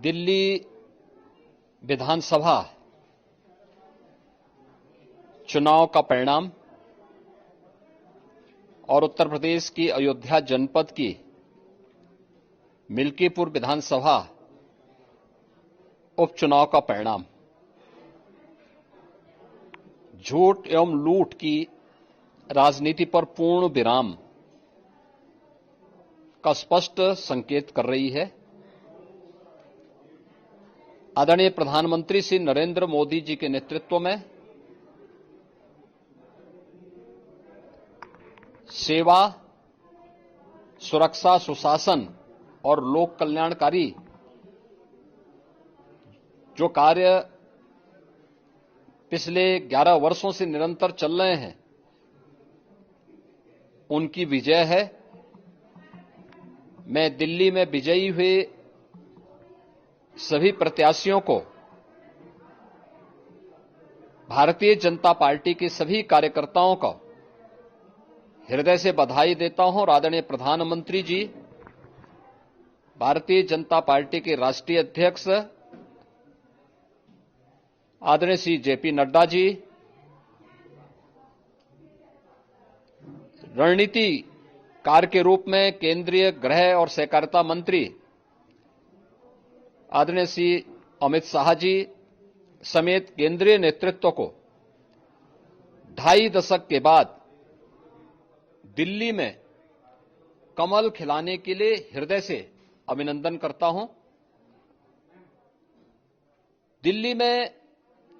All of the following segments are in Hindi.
दिल्ली विधानसभा चुनाव का परिणाम और उत्तर प्रदेश की अयोध्या जनपद की मिल्कीपुर विधानसभा उपचुनाव का परिणाम झूठ एवं लूट की राजनीति पर पूर्ण विराम का स्पष्ट संकेत कर रही है। आदरणीय प्रधानमंत्री श्री नरेंद्र मोदी जी के नेतृत्व में सेवा, सुरक्षा, सुशासन और लोक कल्याणकारी जो कार्य पिछले 11 वर्षों से निरंतर चल रहे हैं, उनकी विजय है। मैं दिल्ली में विजयी हुए सभी प्रत्याशियों को, भारतीय जनता पार्टी के सभी कार्यकर्ताओं को हृदय से बधाई देता हूं और आदरणीय प्रधानमंत्री जी, भारतीय जनता पार्टी के राष्ट्रीय अध्यक्ष आदरणीय श्री जेपी नड्डा जी, रणनीतिकार के रूप में केंद्रीय गृह और सहकारिता मंत्री आदरणीय श्री अमित शाह जी समेत केंद्रीय नेतृत्व को 2.5 दशक के बाद दिल्ली में कमल खिलाने के लिए हृदय से अभिनंदन करता हूं। दिल्ली में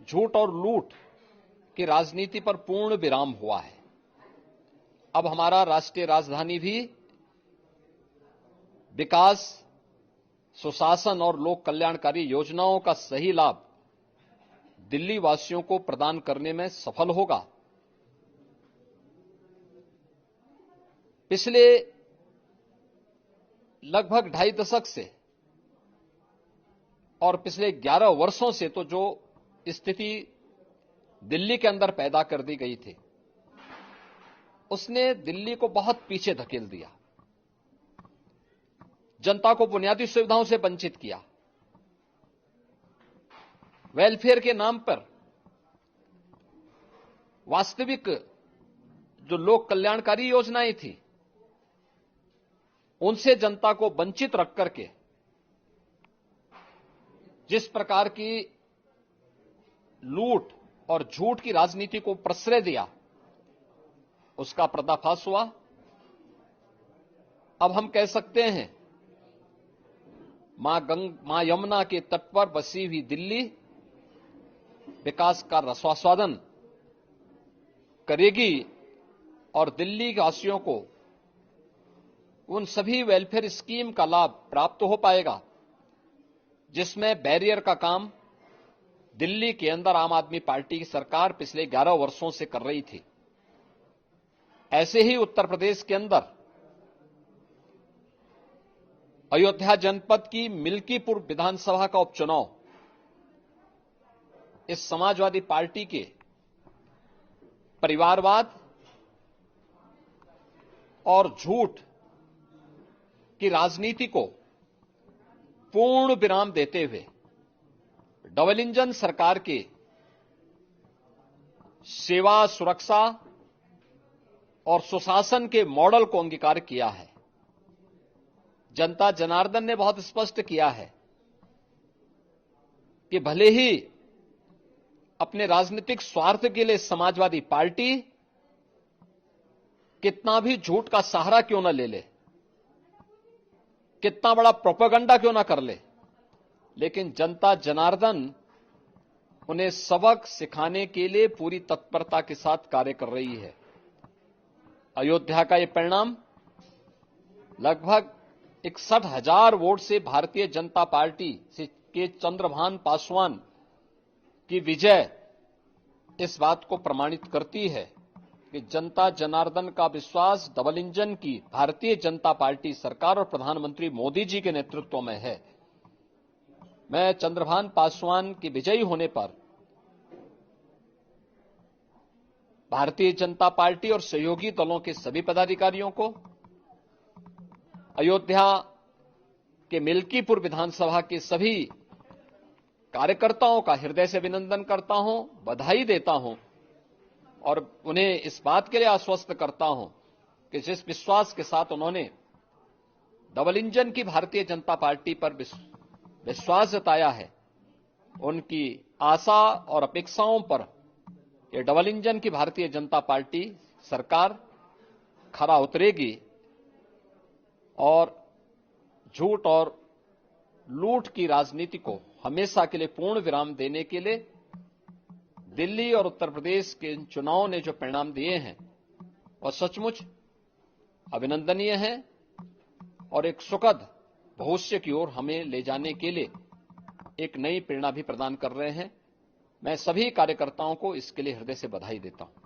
झूठ और लूट की राजनीति पर पूर्ण विराम हुआ है। अब हमारा राष्ट्रीय राजधानी भी विकास, सुशासन और लोक कल्याणकारी योजनाओं का सही लाभ दिल्ली वासियों को प्रदान करने में सफल होगा। पिछले लगभग 2.5 दशक से और पिछले 11 वर्षों से तो जो स्थिति दिल्ली के अंदर पैदा कर दी गई थी, उसने दिल्ली को बहुत पीछे धकेल दिया, जनता को बुनियादी सुविधाओं से वंचित किया। वेलफेयर के नाम पर वास्तविक जो लोक कल्याणकारी योजनाएं थी, उनसे जनता को वंचित रख करके जिस प्रकार की लूट और झूठ की राजनीति को प्रश्रय दिया, उसका पर्दाफाश हुआ। अब हम कह सकते हैं मां यमुना के तट पर बसी हुई दिल्ली विकास का रसास्वादन करेगी और दिल्ली वासियों को उन सभी वेलफेयर स्कीम का लाभ प्राप्त हो पाएगा जिसमें बैरियर का काम दिल्ली के अंदर आम आदमी पार्टी की सरकार पिछले 11 वर्षों से कर रही थी। ऐसे ही उत्तर प्रदेश के अंदर अयोध्या जनपद की मिल्कीपुर विधानसभा का उपचुनाव इस समाजवादी पार्टी के परिवारवाद और झूठ की राजनीति को पूर्ण विराम देते हुए डबल इंजन सरकार के सेवा, सुरक्षा और सुशासन के मॉडल को अंगीकार किया है। जनता जनार्दन ने बहुत स्पष्ट किया है कि भले ही अपने राजनीतिक स्वार्थ के लिए समाजवादी पार्टी कितना भी झूठ का सहारा क्यों न ले ले, कितना बड़ा प्रोपेगेंडा क्यों ना कर ले, लेकिन जनता जनार्दन उन्हें सबक सिखाने के लिए पूरी तत्परता के साथ कार्य कर रही है। अयोध्या का यह परिणाम लगभग 61,000 वोट से भारतीय जनता पार्टी के चंद्रभान पासवान की विजय इस बात को प्रमाणित करती है कि जनता जनार्दन का विश्वास डबल इंजन की भारतीय जनता पार्टी सरकार और प्रधानमंत्री मोदी जी के नेतृत्व में है। मैं चंद्रभान पासवान के विजयी होने पर भारतीय जनता पार्टी और सहयोगी दलों के सभी पदाधिकारियों को, अयोध्या कि मिल्कीपुर विधानसभा के सभी कार्यकर्ताओं का हृदय से अभिनंदन करता हूं, बधाई देता हूं और उन्हें इस बात के लिए आश्वस्त करता हूं कि जिस विश्वास के साथ उन्होंने डबल इंजन की भारतीय जनता पार्टी पर विश्वास जताया है, उनकी आशा और अपेक्षाओं पर ये डबल इंजन की भारतीय जनता पार्टी सरकार खरा उतरेगी और झूठ और लूट की राजनीति को हमेशा के लिए पूर्ण विराम देने के लिए दिल्ली और उत्तर प्रदेश के इन चुनावों ने जो परिणाम दिए हैं वह सचमुच अभिनंदनीय है और एक सुखद भविष्य की ओर हमें ले जाने के लिए एक नई प्रेरणा भी प्रदान कर रहे हैं। मैं सभी कार्यकर्ताओं को इसके लिए हृदय से बधाई देता हूं।